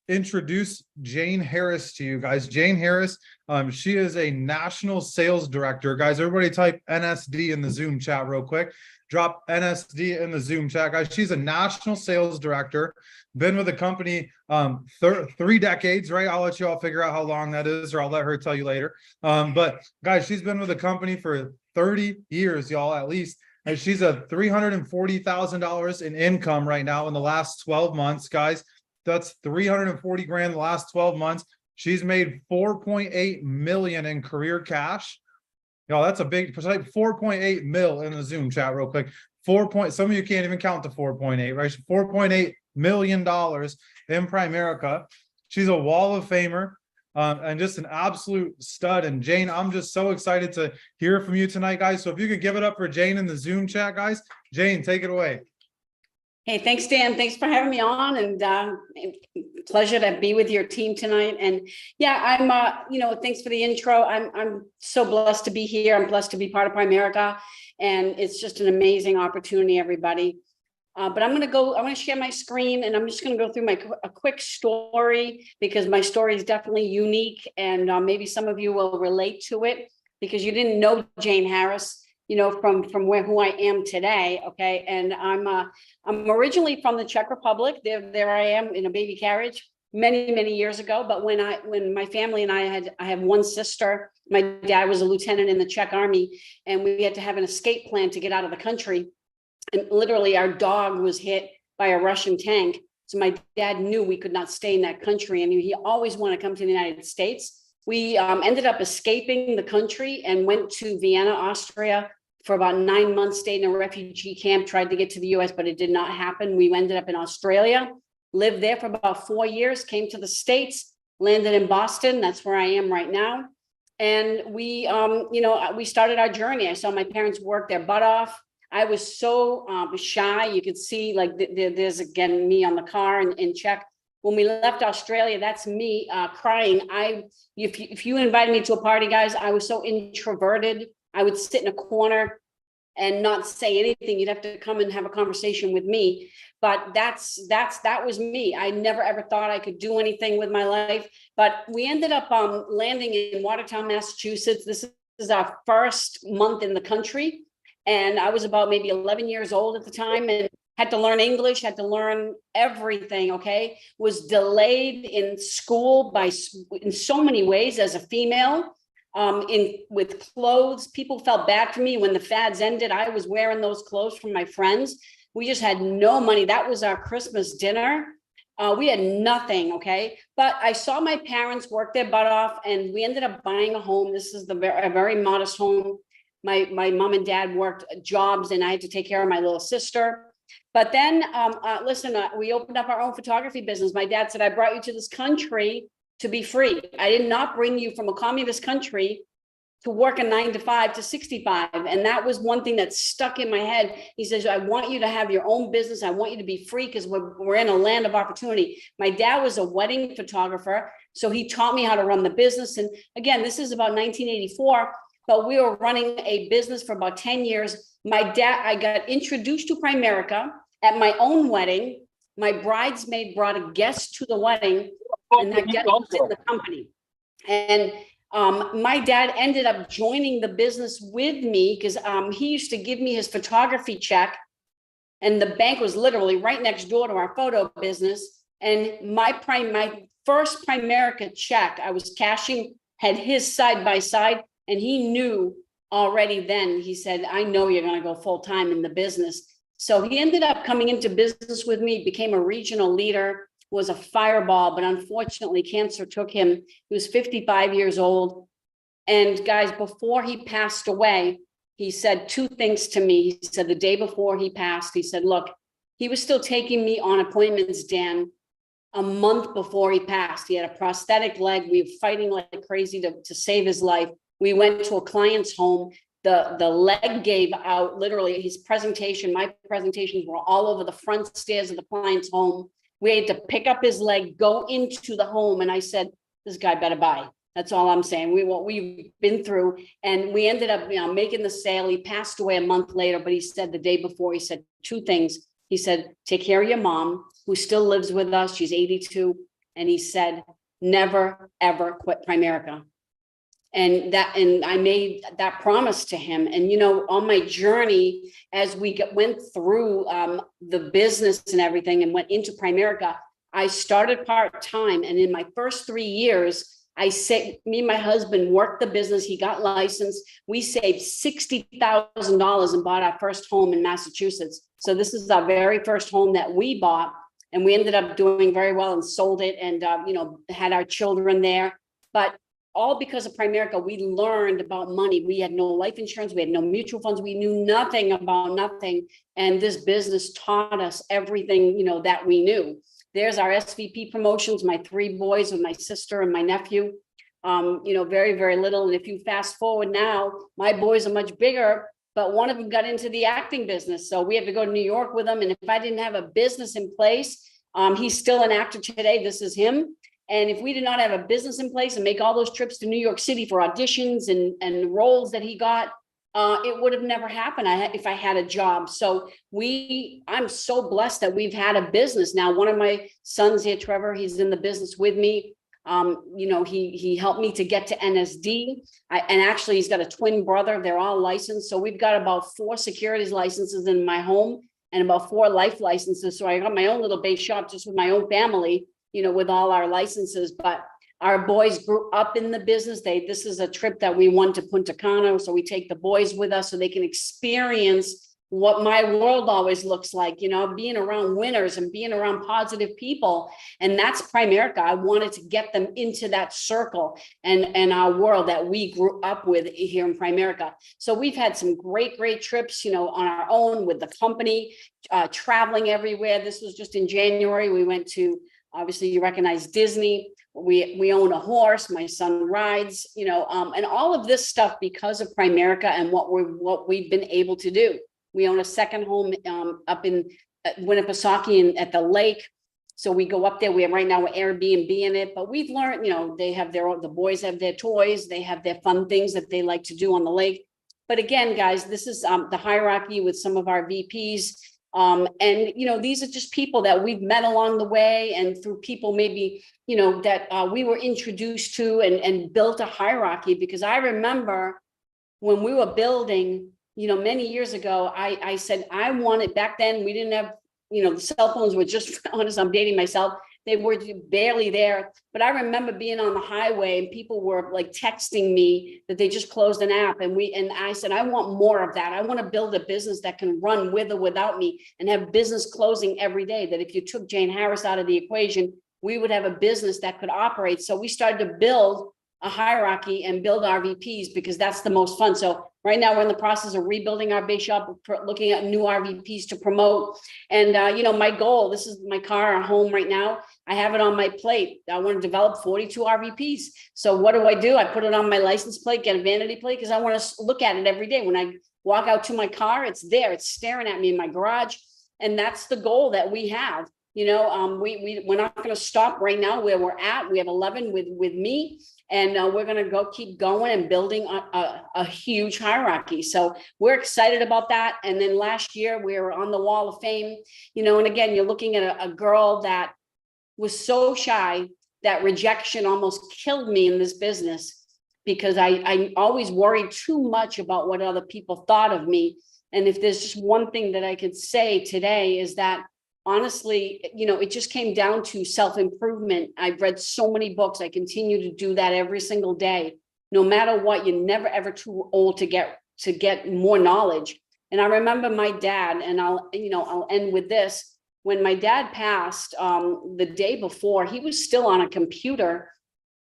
introduce Jane Harris to you guys. Jane Harris, she is a national sales director. Guys, everybody type NSD in the Zoom chat real quick. Drop NSD in the Zoom chat, guys. She's a national sales director, been with the company 3 decades, right? I'll let you all figure out how long that is, or I'll let her tell you later. But guys, she's been with the company for 30 years, y'all, at least. And she's a $340,000 in income right now in the last 12 months, guys. That's 340 grand the last 12 months. She's made 4.8 million in career cash. Y'all, that's a big, 4.8 mil in the Zoom chat real quick. Some of you can't even count to 4.8, right? $4.8 million in Primerica. She's a Wall of Famer. And just an absolute stud. And Jane, I'm just so excited to hear from you tonight, guys. So if you could give it up for Jane in the Zoom chat, guys. Jane, take it away. Hey, thanks, Dan. Thanks for having me on, and pleasure to be with your team tonight. And yeah, I'm, thanks for the intro. I'm so blessed to be here. I'm blessed to be part of Primerica, and it's just an amazing opportunity, everybody. But I'm going to share my screen, and I'm just going to go through a quick story, because my story is definitely unique, and maybe some of you will relate to it because you didn't know Jane Harris, from who I am today. Okay. And I'm originally from the Czech Republic. There I am in a baby carriage many years ago. But when my family and I have one sister, my dad was a lieutenant in the Czech army, and we had to have an escape plan to get out of the country. And literally our dog was hit by a Russian tank. So my dad knew we could not stay in that country, and he always wanted to come to the United States. We ended up escaping the country and went to Vienna, Austria for about 9 months, stayed in a refugee camp, tried to get to the US, but it did not happen. We ended up in Australia, lived there for about 4 years, came to the States, landed in Boston. That's where I am right now. And we started our journey. I saw my parents work their butt off. I was so shy. You could see there's again me on the car in Czech. When we left Australia, that's me crying. If you invited me to a party, guys, I was so introverted. I would sit in a corner and not say anything. You'd have to come and have a conversation with me. But that was me. I never ever thought I could do anything with my life. But we ended up landing in Watertown, Massachusetts. This is our first month in the country. And I was about maybe 11 years old at the time, and had to learn English, had to learn everything, okay? Was delayed in school in so many ways as a female, with clothes. People felt bad for me when the fads ended. I was wearing those clothes from my friends. We just had no money. That was our Christmas dinner. We had nothing, okay? But I saw my parents work their butt off, and we ended up buying a home. This is a very modest home. My mom and dad worked jobs, and I had to take care of my little sister. But then, we opened up our own photography business. My dad said, I brought you to this country to be free. I did not bring you from a communist country to work a 9 to 5 to 65. And that was one thing that stuck in my head. He says, I want you to have your own business. I want you to be free, because we're in a land of opportunity. My dad was a wedding photographer, so he taught me how to run the business. And again, this is about 1984. But we were running a business for about 10 years. I got introduced to Primerica at my own wedding. My bridesmaid brought a guest to the wedding, and that guest was in the company. And my dad ended up joining the business with me, because he used to give me his photography check, and the bank was literally right next door to our photo business. And my first Primerica check I was cashing had his side by side. And he knew already then. He said, I know you're going to go full time in the business. So he ended up coming into business with me, became a regional leader, was a fireball, but unfortunately cancer took him. He was 55 years old. And guys, before he passed away, he said 2 things to me. He said the day before he passed, he said, look, he was still taking me on appointments, Dan, a month before he passed. He had a prosthetic leg. We were fighting like crazy to save his life. We went to a client's home. The leg gave out, literally his presentation. My presentations were all over the front stairs of the client's home. We had to pick up his leg, go into the home. And I said, this guy better buy. That's all I'm saying. What we've been through. And we ended up making the sale. He passed away a month later, but he said the day before, he said 2 things. He said, take care of your mom, who still lives with us. She's 82. And he said, never, ever quit Primerica. And I made that promise to him. And, on my journey, as we went through the business and everything and went into Primerica, I started part-time. And in my first 3 years, me and my husband worked the business. He got licensed. We saved $60,000 and bought our first home in Massachusetts. So this is our very first home that we bought. And we ended up doing very well and sold it and, had our children there. But all because of Primerica, we learned about money. We had no life insurance. We had no mutual funds. We knew nothing about nothing. And this business taught us everything, that we knew. There's our SVP promotions, my 3 boys with my sister and my nephew, very, very little. And if you fast forward now, my boys are much bigger, but one of them got into the acting business. So we had to go to New York with him. And if I didn't have a business in place, he's still an actor today. This is him. And if we did not have a business in place and make all those trips to New York City for auditions and roles that he got, it would have never happened if I had a job. So I'm so blessed that we've had a business. Now, one of my sons here, Trevor, he's in the business with me. He helped me to get to NSD. And actually he's got a twin brother. They're all licensed. So we've got about 4 securities licenses in my home and about 4 life licenses. So I got my own little base shop just with my own family, with all our licenses. But our boys grew up in the business. This is a trip that we went to Punta Cana. So we take the boys with us so they can experience what my world always looks like, being around winners and being around positive people. And that's Primerica. I wanted to get them into that circle and our world that we grew up with here in Primerica. So we've had some great trips, on our own with the company, traveling everywhere. This was just in January. We went to, obviously you recognize Disney. We own a horse. My son rides, and all of this stuff because of Primerica and what we've been able to do. We own a second home up in Winnipesaukee and at the lake. So we go up there. We're Airbnb in it, but we've learned, they have the boys have their toys. They have their fun things that they like to do on the lake. But again, guys, this is the hierarchy with some of our VPs. And, these are just people that we've met along the way and through people maybe, that we were introduced to and built a hierarchy. Because I remember when we were building, many years ago, I said, I wanted, back then we didn't have, the cell phones were just, honest, I'm dating myself. They were barely there. But I remember being on the highway and people were like texting me that they just closed an app. And I said, I want more of that. I want to build a business that can run with or without me and have business closing every day. That if you took Jane Harris out of the equation, we would have a business that could operate. So we started to build a hierarchy and build RVPs because that's the most fun. So right now we're in the process of rebuilding our base shop, looking at new RVPs to promote. And, my goal, this is my car, our home right now. I have it on my plate. I want to develop 42 RVPs. So what do? I put it on my license plate, get a vanity plate, because I want to look at it every day. When I walk out to my car, it's there, it's staring at me in my garage. And that's the goal that we have. We're not going to stop right now where we're at. We have 11 with me. And we're going to keep going and building a huge hierarchy. So we're excited about that. And then last year we were on the Wall of Fame, and again, you're looking at a girl that was so shy that rejection almost killed me in this business because I always worried too much about what other people thought of me. And if there's just one thing that I could say today is that honestly, it just came down to self-improvement. I've read so many books. I continue to do that every single day. No matter what, you're never, ever too old to get more knowledge. And I remember my dad, and I'll end with this. When my dad passed the day before, he was still on a computer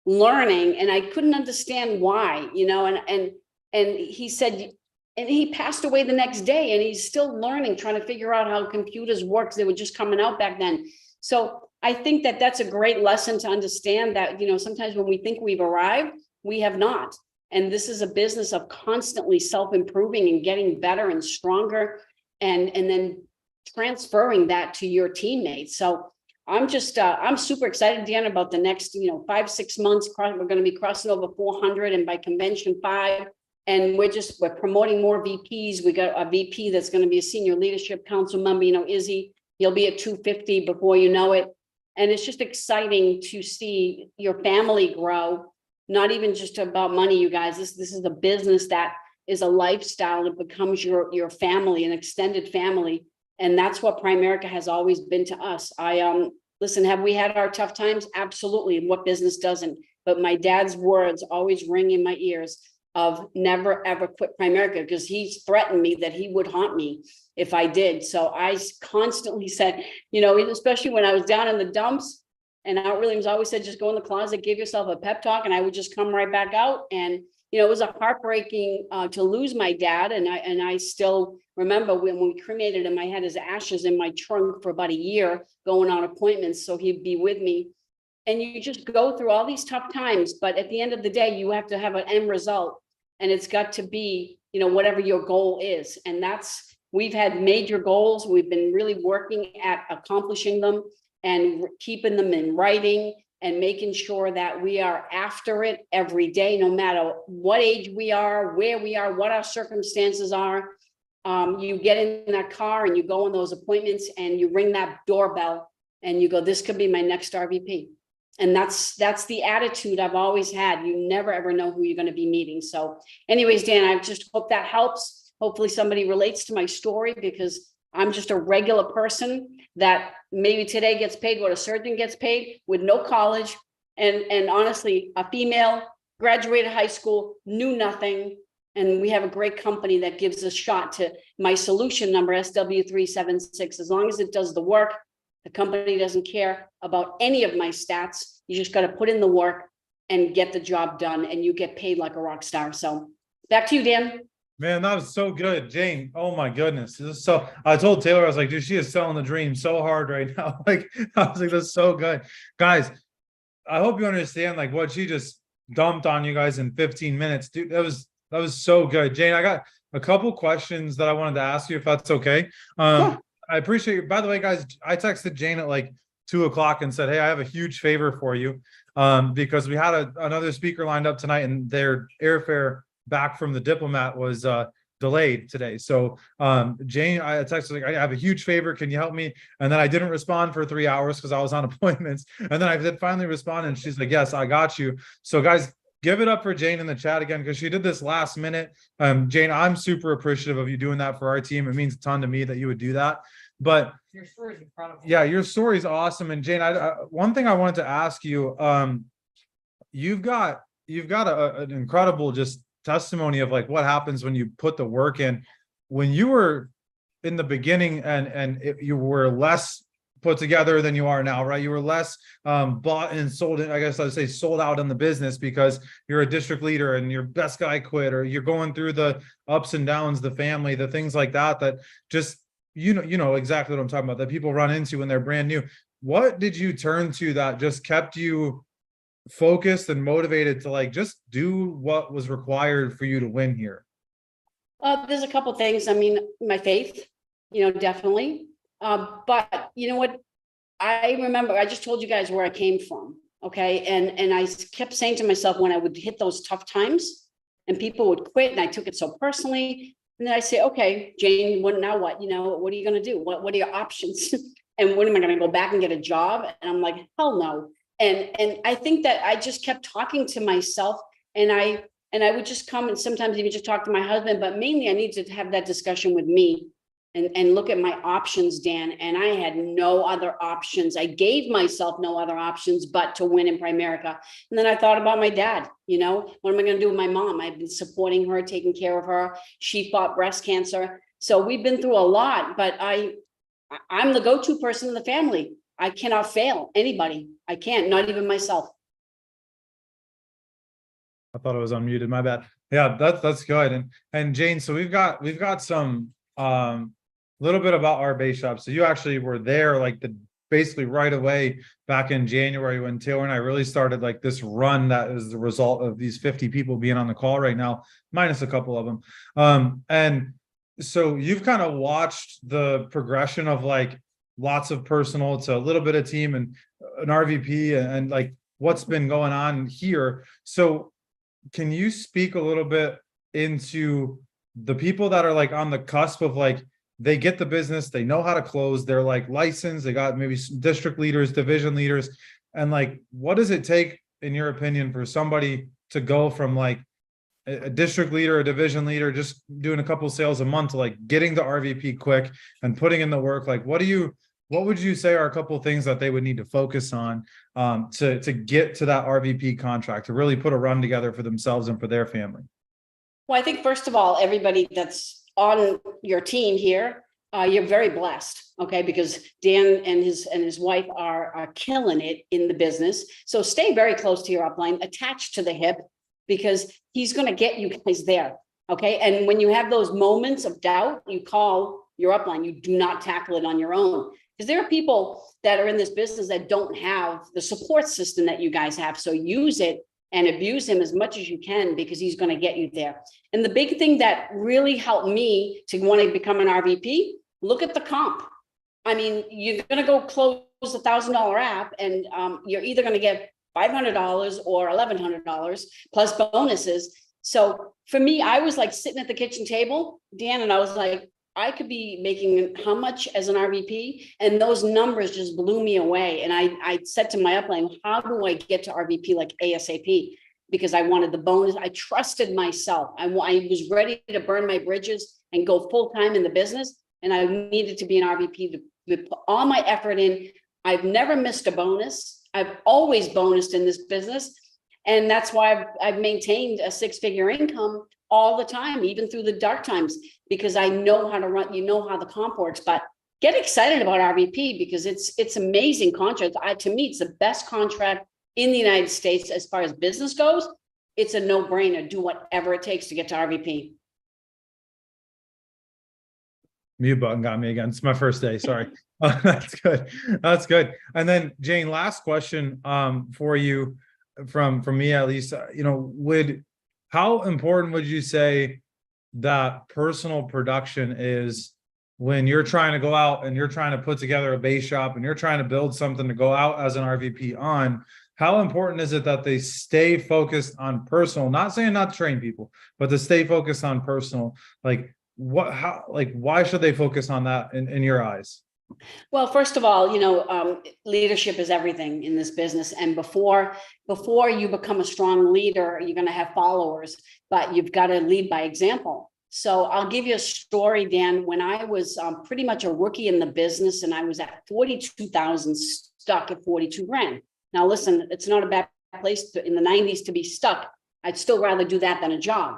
learning, and I couldn't understand why, and he said, and he passed away the next day and he's still learning, trying to figure out how computers work. They were just coming out back then. So I think that that's a great lesson to understand that, sometimes when we think we've arrived, we have not. And this is a business of constantly self-improving and getting better and stronger and then transferring that to your teammates. So I'm super excited, Dan, about the next, 5-6 months. We're going to be crossing over 400 and by convention 5. And we're promoting more VPs. We got a VP that's going to be a senior leadership council member, Izzy. He'll be at 250 before you know it. And it's just exciting to see your family grow. Not even just about money, you guys. This is a business that is a lifestyle. It becomes your family, an extended family. And that's what Primerica has always been to us. Listen, have we had our tough times? Absolutely. What business doesn't? But my dad's words always ring in my ears of never, ever quit Primerica, because he's threatened me that he would haunt me if I did. So I constantly said, especially when I was down in the dumps, and Aunt Williams always said, just go in the closet, give yourself a pep talk, and I would just come right back out. And it was a heartbreaking to lose my dad. And I still remember when we cremated him, I had his ashes in my trunk for about a year, going on appointments so he'd be with me. And you just go through all these tough times, but at the end of the day, you have to have an end result, and it's got to be, whatever your goal is. And we've had major goals. We've been really working at accomplishing them and keeping them in writing and making sure that we are after it every day, no matter what age we are, where we are, what our circumstances are. You get in that car and you go on those appointments and you ring that doorbell and you go, this could be my next RVP. And that's the attitude I've always had. You never, ever know who you're going to be meeting. So anyways, Dan, I just hope that helps. Hopefully somebody relates to my story, because I'm just a regular person that maybe today gets paid what a surgeon gets paid, with no college. And honestly, a female, graduated high school, knew nothing. And we have a great company that gives a shot to my solution number, SW376. As long as it does the work, the company doesn't care about any of my stats. You just got to put in the work and get the job done, and you get paid like a rock star. So back to you, Dan. Man, that was so good, Jane. Oh my goodness. So I told Taylor, I was like, dude, she is selling the dream so hard right now. Like, I was like, that's so good. Guys, I hope you understand like what she just dumped on you guys in 15 minutes. Dude, that was so good. Jane, I got a couple questions that I wanted to ask you, if that's okay. Sure. I appreciate you. By the way, guys, I texted Jane at like 2:00 and said, hey, I have a huge favor for you. Because we had another speaker lined up tonight, and their airfare back from the Diplomat was delayed today. So Jane, I texted like, I have a huge favor. Can you help me? And then I didn't respond for 3 hours because I was on appointments. And then I did finally respond, and she's like, yes, I got you. So guys, give it up for Jane in the chat again, because she did this last minute. Jane, I'm super appreciative of you doing that for our team. It means a ton to me that you would do that. But your story is incredible. Yeah, your story is awesome. And Jane, one thing I wanted to ask you, you've got an incredible just testimony of like what happens when you put the work in. When you were in the beginning and you were less put together than you are now, right? You were less bought and sold, I guess I'd say sold out in the business because you're a district leader and your best guy quit, or you're going through the ups and downs, the family, the things like that, that just, you know exactly what I'm talking about, that people run into when they're brand new. What did you turn to that just kept you focused and motivated to like just do what was required for you to win here? There's a couple things. I mean, my faith, definitely. But you know what? I remember I just told you guys where I came from. Okay. And I kept saying to myself, when I would hit those tough times and people would quit, and I took it so personally. And then I say, okay, Jane, now what? What are you going to do? What are your options? And when am I going to go back and get a job? And I'm like, hell no. And I think that I just kept talking to myself, and I would just come and sometimes even just talk to my husband, but mainly I need to have that discussion with me and look at my options, Dan. And I had no other options. I gave myself no other options but to win in Primerica. And then I thought about my dad. What am I going to do with my mom? I've been supporting her, taking care of her. She fought breast cancer. So we've been through a lot, but I'm the go-to person in the family. I cannot fail anybody. I can't, not even myself. I thought I was unmuted. My bad. Yeah, that's good. And Jane, so we've got some little bit about our base shop. So you actually were there like basically right away back in January when Taylor and I really started like this run that is the result of these 50 people being on the call right now, minus a couple of them. And so you've kind of watched the progression of like lots of personal to a little bit of team and an RVP and like what's been going on here. So can you speak a little bit into the people that are like on the cusp of like they get the business, they know how to close, they're like licensed, they got maybe district leaders, division leaders. And like, what does it take, in your opinion, for somebody to go from like a district leader, a division leader, just doing a couple sales a month to like getting the RVP quick and putting in the work? Like, what would you say are a couple of things that they would need to focus on to get to that RVP contract, to really put a run together for themselves and for their family? Well, I think first of all, everybody that's on your team here, you're very blessed, okay? Because Dan and his wife are killing it in the business. So stay very close to your upline, attached to the hip, because he's going to get you guys there, okay? And when you have those moments of doubt, you call your upline. You do not tackle it on your own, because there are people that are in this business that don't have the support system that you guys have. So use it and abuse him as much as you can, because he's going to get you there. And the big thing that really helped me to want to become an RVP, look at the comp. I mean, you're going to go close a $1,000 app, and you're either going to get $500 or $1,100 plus bonuses. So for me, I was like sitting at the kitchen table, Dan, and I was like, I could be making how much as an RVP? And those numbers just blew me away. And I said to my upline, how do I get to RVP like ASAP? Because I wanted the bonus. I trusted myself. I was ready to burn my bridges and go full time in the business. And I needed to be an RVP to put all my effort in. I've never missed a bonus. I've always bonused in this business. And that's why I've maintained a 6-figure income all the time, even through the dark times, because I know how to run, how the comp works. But get excited about RVP, because it's amazing contract. To me, it's the best contract in the United States as far as business goes. It's a no-brainer. Do whatever it takes to get to RVP. Mute button got me again. It's my first day. Sorry. That's good. That's good. And then Jane, last question for you from me, at least, how important would you say that personal production is when you're trying to go out and you're trying to put together a base shop and you're trying to build something to go out as an RVP on? How important is it that they stay focused on personal? Not saying not to train people, but to stay focused on personal. Like why should they focus on that in your eyes? Well, first of all, leadership is everything in this business. And before you become a strong leader, you're going to have followers, but you've got to lead by example. So I'll give you a story, Dan. When I was pretty much a rookie in the business, and I was at 42,000, stuck at 42 grand. Now, listen, it's not a bad place in the 90s to be stuck. I'd still rather do that than a job.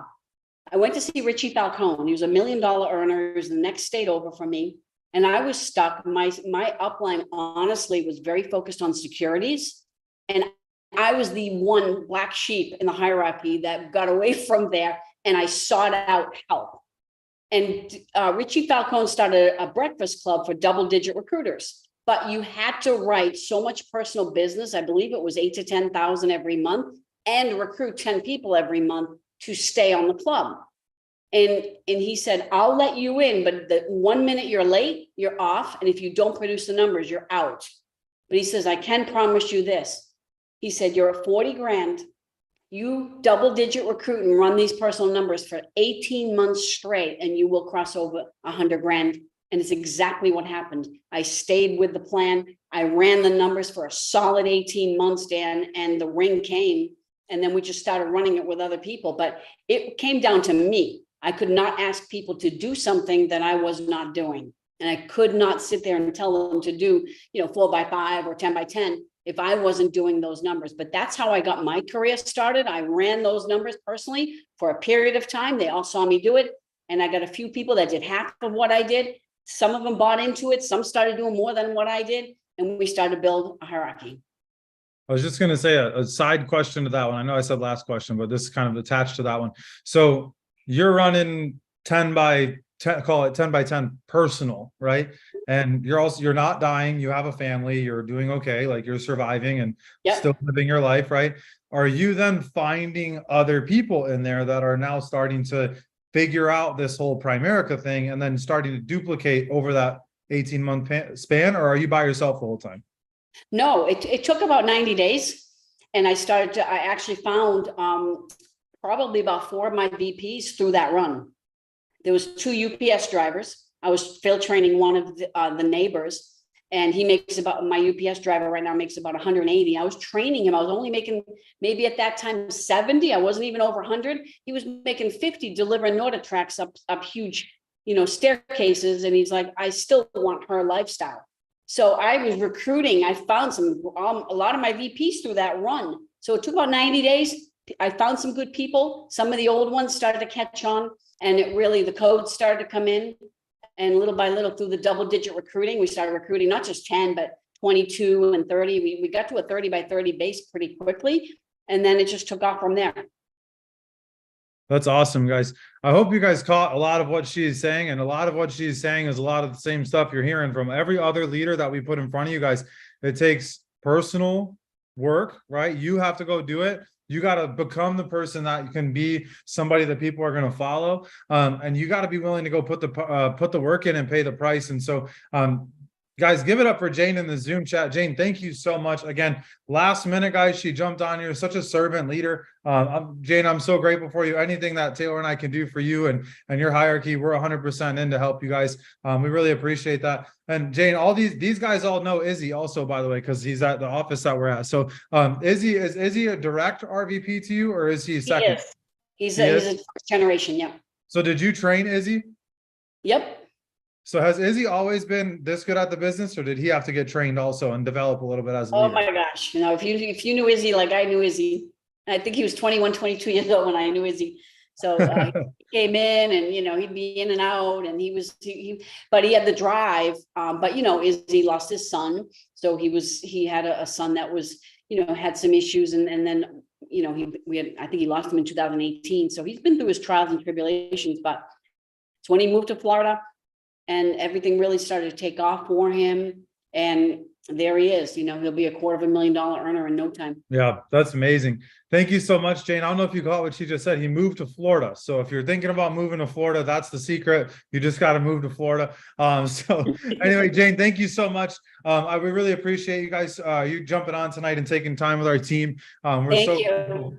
I went to see Richie Falcone. He was $1 million earner. He was the next state over from me. And I was stuck. My upline, honestly, was very focused on securities. And I was the one black sheep in the hierarchy that got away from there. And I sought out help. And Richie Falcone started a breakfast club for double-digit recruiters. But you had to write so much personal business. I believe it was 8,000 to 10,000 every month, and recruit 10 people every month to stay on the club. And he said, I'll let you in, but the 1 minute you're late, you're off. And if you don't produce the numbers, you're out. But he says, I can promise you this. He said, you're at 40 grand. You double-digit recruit and run these personal numbers for 18 months straight, and you will cross over 100 grand. And it's exactly what happened. I stayed with the plan. I ran the numbers for a solid 18 months, Dan, and the ring came. And then we just started running it with other people. But it came down to me. I could not ask people to do something that I was not doing. And I could not sit there and tell them to do, 4x5 or 10x10 if I wasn't doing those numbers. But that's how I got my career started. I ran those numbers personally for a period of time. They all saw me do it. And I got a few people that did half of what I did. Some of them bought into it. Some started doing more than what I did. And we started to build a hierarchy. I was just going to say a side question to that one. I know I said last question, but this is kind of attached to that one. So you're running 10 by 10, call it 10 by 10 personal, right? And you're not dying. You have a family. You're doing okay. Like you're surviving and still living your life, right? Are you then finding other people in there that are now starting to figure out this whole Primerica thing and then starting to duplicate over that 18-month span? Or are you by yourself the whole time? No, it took about 90 days. And I actually found probably about 4 of my VPs through that run. There was 2 UPS drivers. I was field training one of the neighbors, and he makes about, my UPS driver right now makes about 180. I was training him. I was only making maybe at that time 70. I wasn't even over 100. He was making 50 delivering Nordic tracks up huge, staircases. And he's like, I still want her lifestyle. So I was recruiting. I found a lot of my VPs through that run. So it took about 90 days. I found some good people. Some of the old ones started to catch on, and the codes started to come in. And little by little, through the double-digit recruiting, we started recruiting not just 10, but 22 and 30. We got to a 30 by 30 base pretty quickly, and then it just took off from there. That's awesome, guys. I hope you guys caught a lot of what she's saying, and a lot of what she's saying is a lot of the same stuff you're hearing from every other leader that we put in front of you guys. It takes personal work, right? You have to go do it. You got to become the person that can be somebody that people are going to follow. And you got to be willing to go put the work in and pay the price. And so, guys, give it up for Jane in the Zoom chat. Jane, thank you so much. Again, last minute, guys, she jumped on here. Such a servant leader. Jane, I'm so grateful for you. Anything that Taylor and I can do for you and your hierarchy, we're 100% in to help you guys. We really appreciate that. And Jane, all these guys all know Izzy also, by the way, because he's at the office that we're at. So Izzy, is Izzy a direct RVP to you, or is he second? He's a first generation. Yeah. So did you train Izzy? Yep. So has Izzy always been this good at the business, or did he have to get trained also and develop a little bit as a leader? Oh my gosh. If you knew Izzy like I knew Izzy, I think he was 21, 22 years old when I knew Izzy. So he came in and, he'd be in and out, and but he had the drive. But, Izzy lost his son. So he had a son that was, had some issues. And then, I think he lost him in 2018. So he's been through his trials and tribulations, but it's when he moved to Florida and everything really started to take off for him. And there he is, he'll be a $250,000 earner in no time. Yeah, that's amazing. Thank you so much, Jane. I don't know if you caught what she just said. He moved to Florida. So if you're thinking about moving to Florida, that's the secret. You just got to move to Florida. So anyway, Jane, thank you so much. We really appreciate you guys, you jumping on tonight and taking time with our team. We're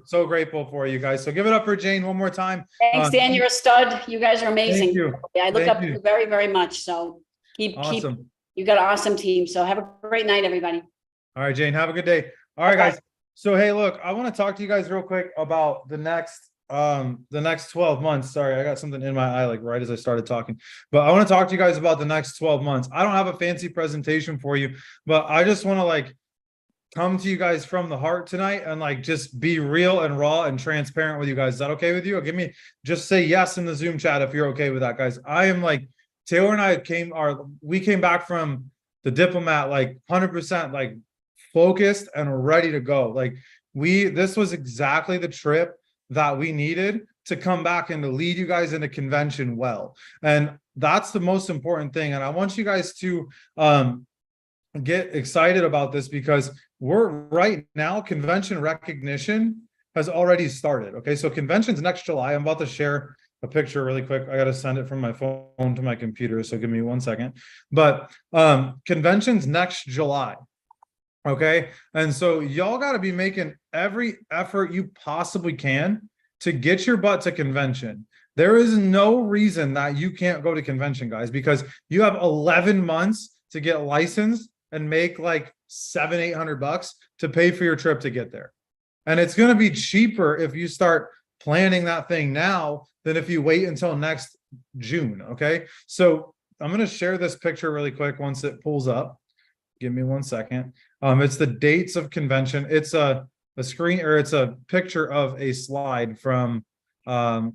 so grateful for you guys. So give it up for Jane one more time. Thanks, Dan. You're a stud. You guys are amazing. Thank you. I look up to you very, very much. So keep you got an awesome team. So have a great night, everybody. All right, Jane, have a good day. All right, guys. So, hey, look, I want to talk to you guys real quick about the next 12 months. Sorry, I got something in my eye, like right as I started talking, but I want to talk to you guys about the next 12 months. I don't have a fancy presentation for you, but I just want to come to you guys from the heart tonight and just be real and raw and transparent with you guys. Is that okay with you? Just say yes in the Zoom chat if you're okay with that, guys. I am Taylor and I came back from the Diplomat 100% focused and ready to go. This was exactly the trip that we needed to come back and to lead you guys into convention well. And that's the most important thing. And I want you guys to get excited about this, because we're right now, convention recognition has already started. Okay, so convention's next July. I'm about to share a picture really quick. I got to send it from my phone to my computer, so give me 1 second. But convention's next July. Okay, and so y'all got to be making every effort you possibly can to get your butt to convention. There is no reason that you can't go to convention, guys, because you have 11 months to get licensed and make $700-800 to pay for your trip to get there. And it's going to be cheaper if you start planning that thing now than if you wait until next June. Okay, so I'm going to share this picture really quick once it pulls up. Give me 1 second. It's the dates of convention. It's a screen, or it's a picture of a slide from the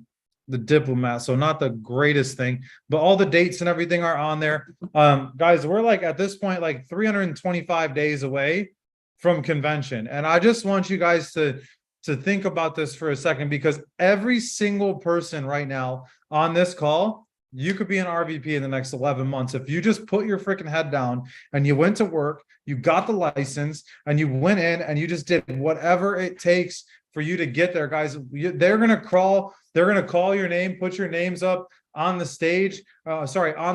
Diplomat. So not the greatest thing, but all the dates and everything are on there. Guys, we're at this point 325 days away from convention. And I just want you guys to think about this for a second, because every single person right now on this call, you could be an RVP in the next 11 months. If you just put your freaking head down and you went to work, you got the license, and you went in and you just did whatever it takes for you to get there, guys. They're going to call your name, put your names up on the stage, on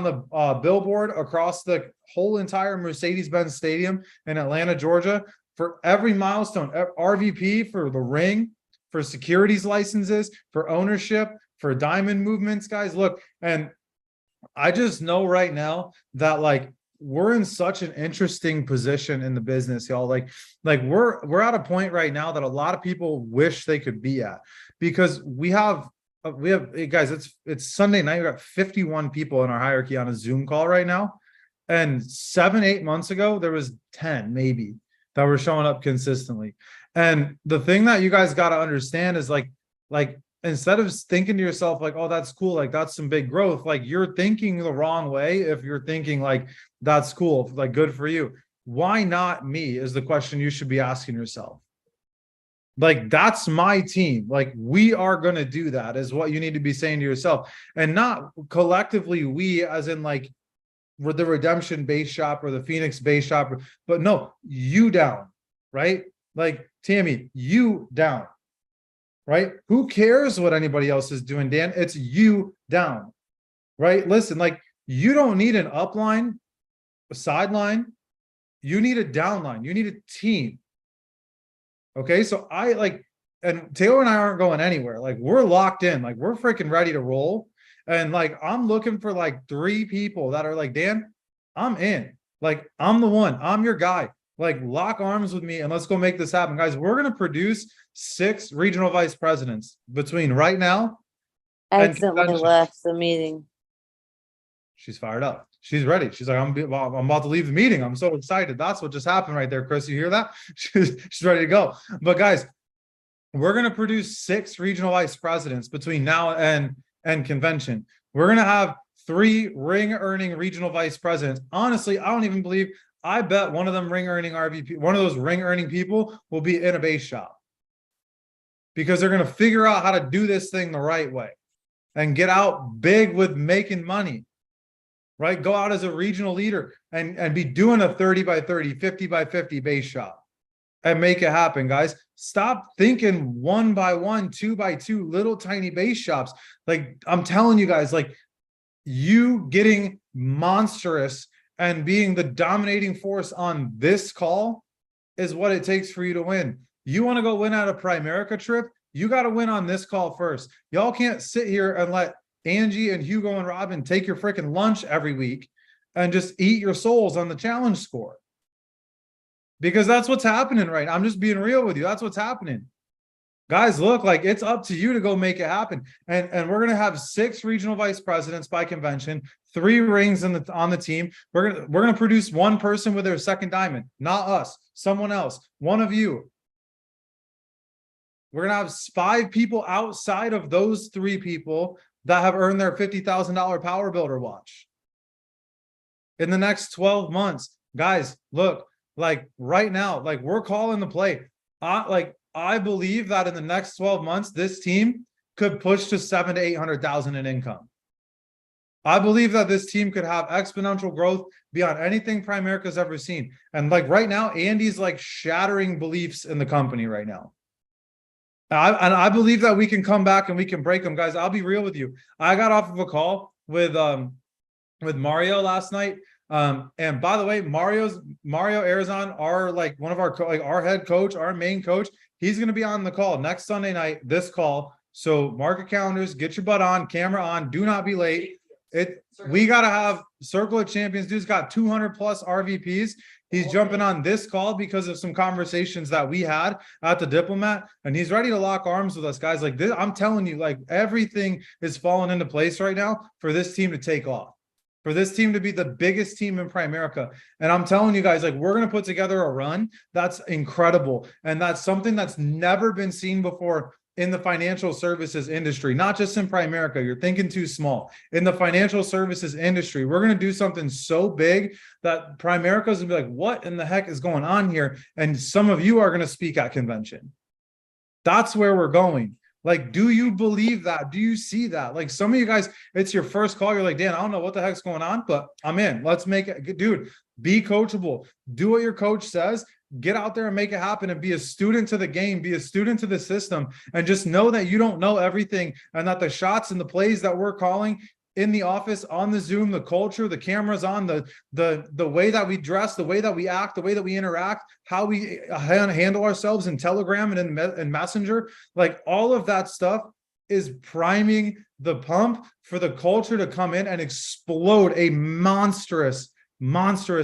the billboard across the whole entire Mercedes-Benz Stadium in Atlanta, Georgia, for every milestone. RVP for the ring, for securities licenses, for ownership, for diamond movements, guys. Look, and I just know right now that like we're in such an interesting position in the business, y'all. Like we're at a point right now that a lot of people wish they could be at, because hey, guys, it's Sunday night. We got 51 people in our hierarchy on a Zoom call right now. And 7, 8 months ago, there was 10 maybe that were showing up consistently. And the thing that you guys got to understand is like instead of thinking to yourself like, oh, that's cool, like that's some big growth, like you're thinking the wrong way if you're thinking like that's cool, like good for you. Why not me is the question you should be asking yourself. Like that's my team. Like we are going to do that is what you need to be saying to yourself, and not collectively we as in like we're the Redemption base shop or the Phoenix base shop, but no, you down, right? Like Tammy, you down, right? Who cares what anybody else is doing, Dan? It's you down, right? Listen, like you don't need an upline, a sideline. You need a downline. You need a team. Okay, so I like, and Taylor and I aren't going anywhere. Like we're locked in. Like we're freaking ready to roll. And like I'm looking for like 3 people that are like, Dan, I'm in. Like I'm the one. I'm your guy. Like lock arms with me and let's go make this happen, guys. We're gonna produce 6 regional vice presidents between right now. Accidentally left the meeting. She's fired up. She's ready. She's like, I'm about to leave the meeting. I'm so excited. That's what just happened right there, Chris. You hear that? She's ready to go. But guys, we're gonna produce 6 regional vice presidents between now and convention. We're gonna have 3 ring-earning regional vice presidents. Honestly, I don't even believe. I bet one of them ring-earning RVP, one of those ring-earning people will be in a base shop, because they're gonna figure out how to do this thing the right way and get out big with making money. Right? Go out as a regional leader and be doing a 30 by 30, 50 by 50 base shop and make it happen, guys. Stop thinking 1 by 1, 2 by 2 little tiny base shops. Like I'm telling you guys, like you getting monstrous and being the dominating force on this call is what it takes for you to win. You want to go win at a Primerica trip? You got to win on this call first. Y'all can't sit here and let Angie and Hugo and Robin take your freaking lunch every week and just eat your souls on the challenge score, because that's what's happening, right? I'm just being real with you. That's what's happening, guys. Look, like it's up to you to go make it happen. And we're gonna have 6 regional vice presidents by convention, 3 rings on the team. We're gonna produce 1 person with their second diamond, not us, someone else, one of you. We're gonna have 5 people outside of those 3 people that have earned their $50,000 Power Builder watch in the next 12 months. Guys, look, like right now, like we're calling the play. I believe that in the next 12 months, this team could push to 700,000 to 800,000 in income. I believe that this team could have exponential growth beyond anything Primerica's ever seen. And like right now, Andy's like shattering beliefs in the company right now. I believe that we can come back and we can break them, guys. I'll be real with you. I got off of a call with Mario last night. And by the way, Mario Arizon, our like one of our our head coach, our main coach, he's going to be on the call next Sunday night, this call. So mark your calendars, get your butt on, camera on, do not be late. We got to have Circle of Champions. Dude's got 200 plus RVPs. He's jumping on this call because of some conversations that we had at the Diplomat, and he's ready to lock arms with us, guys. Like this, I'm telling you, like everything is falling into place right now for this team to take off, for this team to be the biggest team in Primerica. And I'm telling you guys, like we're going to put together a run that's incredible. And that's something that's never been seen before in the financial services industry, not just in Primerica. You're thinking too small. In the financial services industry, we're going to do something so big that Primerica's going to be like, what in the heck is going on here? And some of you are going to speak at convention. That's where we're going. Like, do you believe that? Do you see that? Like some of you guys, it's your first call. You're like, Dan, I don't know what the heck's going on, but I'm in. Let's make it. Dude, be coachable. Do what your coach says. Get out there and make it happen and be a student to the game, be a student to the system, and just know that you don't know everything and that the shots and the plays that we're calling in the office, on the Zoom, the culture, the cameras on, the way that we dress, the way that we act, the way that we interact, how we handle ourselves in Telegram and in Messenger, like all of that stuff is priming the pump for the culture to come in and explode a monstrous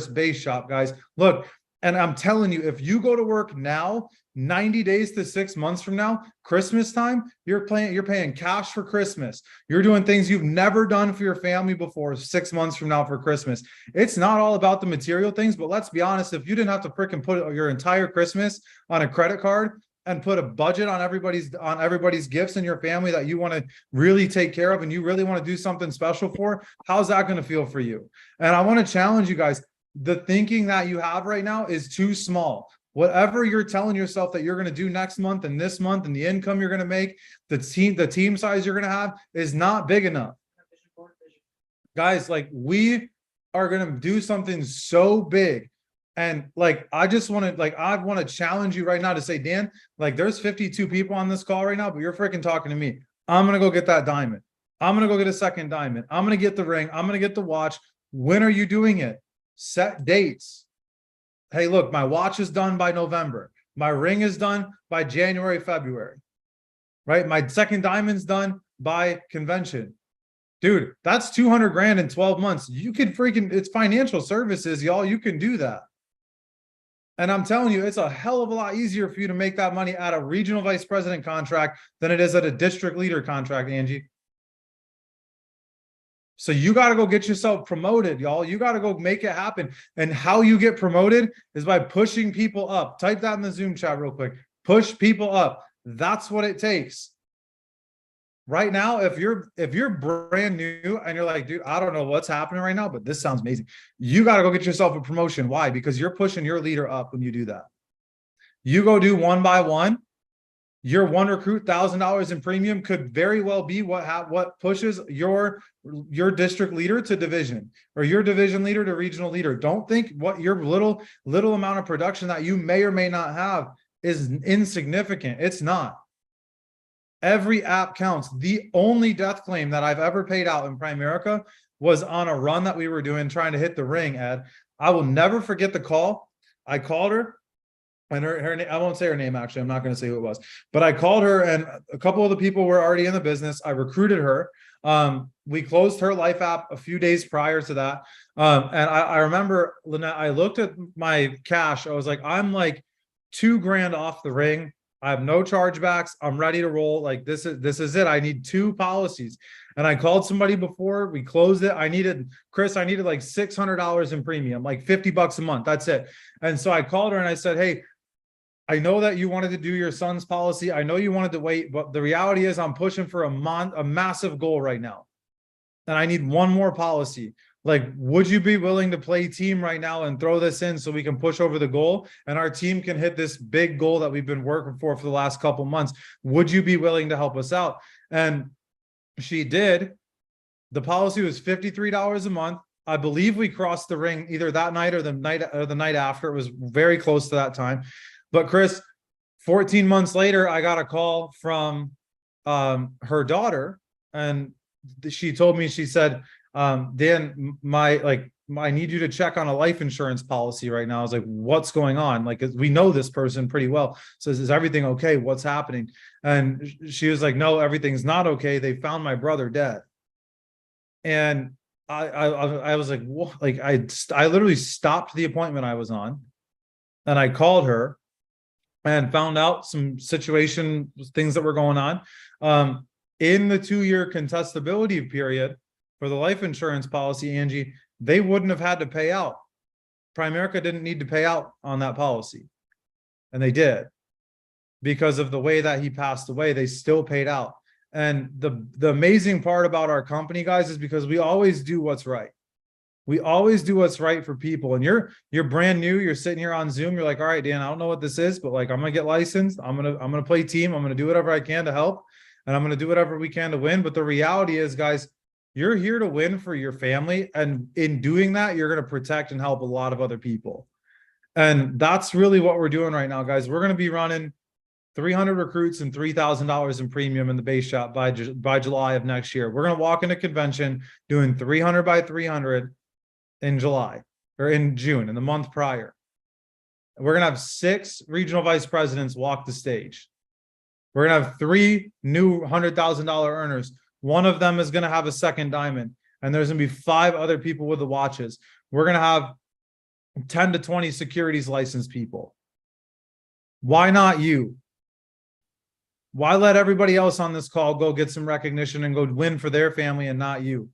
base shop, guys. Look, and I'm telling you, if you go to work now, 90 days to 6 months from now, Christmas time, you're paying cash for Christmas. You're doing things you've never done for your family before 6 months from now for Christmas. It's not all about the material things, but let's be honest, if you didn't have to freaking put your entire Christmas on a credit card and put a budget on everybody's gifts in your family that you want to really take care of and you really want to do something special for, how's that going to feel for you? And I want to challenge you guys. The thinking that you have right now is too small. Whatever you're telling yourself that you're going to do next month and this month and the income you're going to make, the team size you're going to have is not big enough. Guys, like, we are going to do something so big. And like, I want to challenge you right now to say, Dan, like, there's 52 people on this call right now, but you're freaking talking to me. I'm going to go get that diamond. I'm going to go get a second diamond. I'm going to get the ring. I'm going to get the watch. When are you doing it? Set dates. Hey, look, my watch is done by November. My ring is done by January, February, right? My second diamond's done by convention. Dude, that's 200 grand in 12 months. You can it's financial services, y'all. You can do that. And I'm telling you, it's a hell of a lot easier for you to make that money at a regional vice president contract than it is at a district leader contract, Angie. So you got to go get yourself promoted, y'all. You got to go make it happen. And how you get promoted is by pushing people up. Type that in the Zoom chat real quick. Push people up. That's what it takes. Right now, if you're brand new and you're like, dude, I don't know what's happening right now, but this sounds amazing. You got to go get yourself a promotion. Why? Because you're pushing your leader up when you do that. You go do one by one. Your one recruit, $1,000 in premium could very well be what pushes your district leader to division, or your division leader to regional leader. Don't think what your little amount of production that you may or may not have is insignificant. It's not. Every app counts. The only death claim that I've ever paid out in Primerica was on a run that we were doing trying to hit the ring, Ed. I will never forget the call. I called her. And her I won't say her name, actually. I'm not going to say who it was. But I called her, and a couple of the people were already in the business. I recruited her. We closed her life app a few days prior to that. And I remember, Lynette, I looked at my cash. I was like, I'm like $2,000 off the ring. I have no chargebacks. I'm ready to roll. Like, this is it. I need 2 policies. And I called somebody before we closed it. I needed like $600 in premium, like $50 a month. That's it. And so I called her and I said, hey, I know that you wanted to do your son's policy. I know you wanted to wait, but the reality is I'm pushing for a massive goal right now. And I need one more policy. Like, would you be willing to play team right now and throw this in so we can push over the goal and our team can hit this big goal that we've been working for the last couple months? Would you be willing to help us out? And she did. The policy was $53 a month. I believe we crossed the ring either that night or the night after. It was very close to that time. But Chris, 14 months later, I got a call from her daughter, and she told me, she said, Dan, I need you to check on a life insurance policy right now. I was like, what's going on? Like, we know this person pretty well. So is everything okay? What's happening? And she was like, no, everything's not okay. They found my brother dead. And I was like, what? Like, I literally stopped the appointment I was on, and I called her and found out some things that were going on. In the 2-year contestability period for the life insurance policy, Angie, they wouldn't have had to pay out. Primerica didn't need to pay out on that policy. And they did. Because of the way that he passed away, they still paid out. And the amazing part about our company, guys, is because we always do what's right. We always do what's right for people. And you're brand new. You're sitting here on Zoom. You're like, all right, Dan, I don't know what this is, but like, I'm going to get licensed. I'm going to play team. I'm going to do whatever I can to help. And I'm going to do whatever we can to win. But the reality is, guys, you're here to win for your family. And in doing that, you're going to protect and help a lot of other people. And that's really what we're doing right now, guys. We're going to be running 300 recruits and $3,000 in premium in the base shop by July of next year. We're going to walk into convention doing 300 by 300 in July, or in June, in the month prior. We're going to have 6 regional vice presidents walk the stage. We're going to have 3 new $100,000 earners. One of them is going to have a second diamond, and there's going to be 5 other people with the watches. We're going to have 10 to 20 securities licensed people. Why not you? Why let everybody else on this call go get some recognition and go win for their family and not you?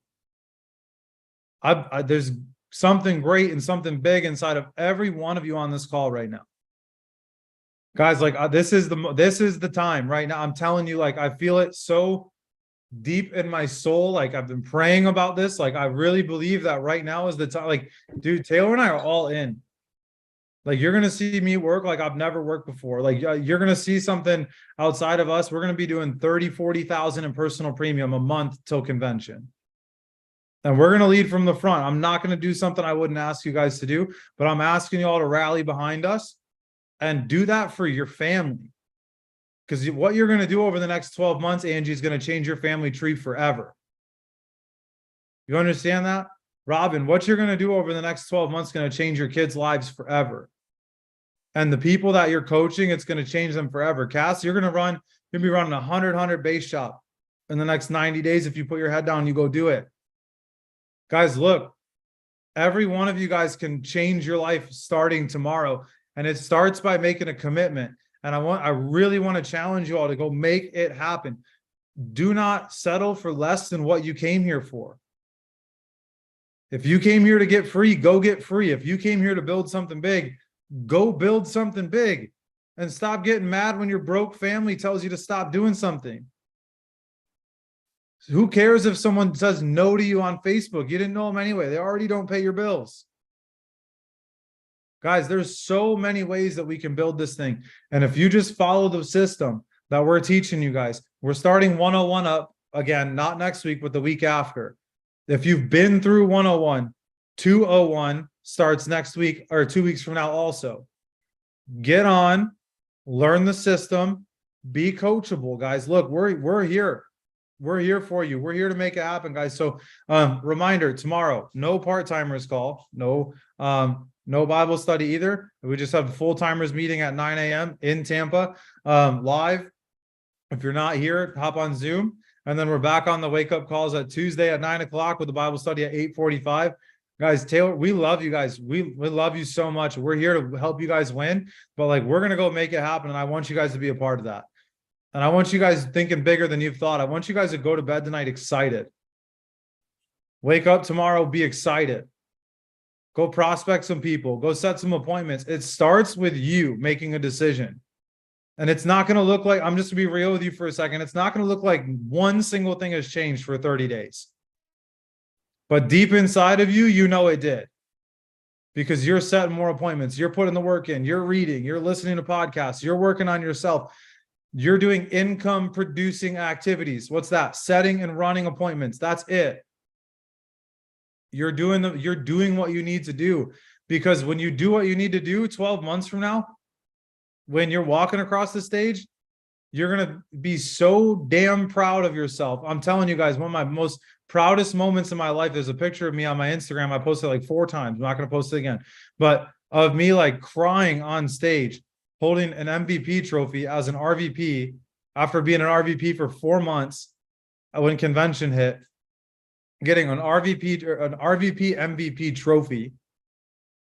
There's something great and something big inside of every one of you on this call right now. Guys, like this is the time right now. I'm telling you, like, I feel it so deep in my soul. Like, I've been praying about this. Like, I really believe that right now is the time. Like, dude, Taylor and I are all in. Like, you're going to see me work like I've never worked before. Like, you're going to see something outside of us. We're going to be doing 30, 40,000 in personal premium a month till convention. And we're going to lead from the front. I'm not going to do something I wouldn't ask you guys to do, but I'm asking you all to rally behind us and do that for your family. Because what you're going to do over the next 12 months, Angie, is going to change your family tree forever. You understand that? Robin, what you're going to do over the next 12 months is going to change your kids' lives forever. And the people that you're coaching, it's going to change them forever. Cass, you're going to be running a 100 base shop in the next 90 days. If you put your head down, you go do it. Guys, look, every one of you guys can change your life starting tomorrow. And it starts by making a commitment. And I really want to challenge you all to go make it happen. Do not settle for less than what you came here for. If you came here to get free, go get free. If you came here to build something big, go build something big. And stop getting mad when your broke family tells you to stop doing something. Who cares if someone says no to you on Facebook? You didn't know them anyway. They already don't pay your bills. Guys, there's so many ways that we can build this thing. And if you just follow the system that we're teaching you guys, we're starting 101 up again, not next week, but the week after. If you've been through 101, 201 starts next week or 2 weeks from now also. Get on, learn the system, be coachable, guys. Look, we're here. We're here for you. We're here to make it happen, guys. So reminder, tomorrow, no part-timers call, no Bible study either. We just have the full-timers meeting at 9 a.m. in Tampa, live. If you're not here, hop on Zoom. And then we're back on the wake-up calls at Tuesday at 9 o'clock with the Bible study at 8:45. Guys, Taylor, we love you guys. We love you so much. We're here to help you guys win. But like, we're going to go make it happen. And I want you guys to be a part of that. And I want you guys thinking bigger than you've thought. I want you guys to go to bed tonight excited. Wake up tomorrow, be excited. Go prospect some people. Go set some appointments. It starts with you making a decision. And it's not going to look like, I'm just going to be real with you for a second. It's not going to look like one single thing has changed for 30 days. But deep inside of you, you know it did. Because you're setting more appointments. You're putting the work in. You're reading. You're listening to podcasts. You're working on yourself. You're doing income producing activities. What's that? Setting and running appointments. That's it. You're doing what you need to do, because when you do what you need to do 12 months from now, when you're walking across the stage, you're going to be so damn proud of yourself. I'm telling you guys, one of my most proudest moments in my life, there's a picture of me on my Instagram. I posted like 4 times. I'm not going to post it again, but of me like crying on stage, holding an MVP trophy as an RVP after being an RVP for 4 months when convention hit, getting an RVP MVP trophy,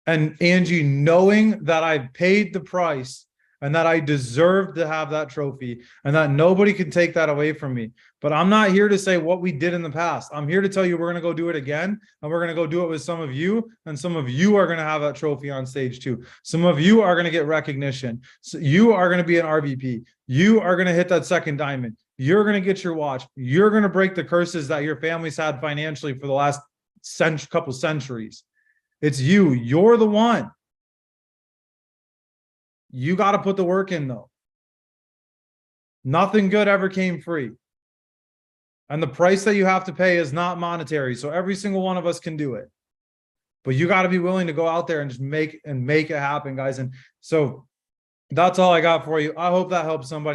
and Angie knowing that I paid the price and that I deserved to have that trophy and that nobody can take that away from me. But I'm not here to say what we did in the past. I'm here to tell you we're going to go do it again, and we're going to go do it with some of you, and some of you are going to have that trophy on stage too. Some of you are going to get recognition. So you are going to be an RVP. You are going to hit that second diamond. You're going to get your watch. You're going to break the curses that your family's had financially for the last couple centuries. It's you. You're the one. You got to put the work in, though. Nothing good ever came free. And the price that you have to pay is not monetary. So every single one of us can do it. But you got to be willing to go out there and just make it happen, guys. And so that's all I got for you. I hope that helps somebody.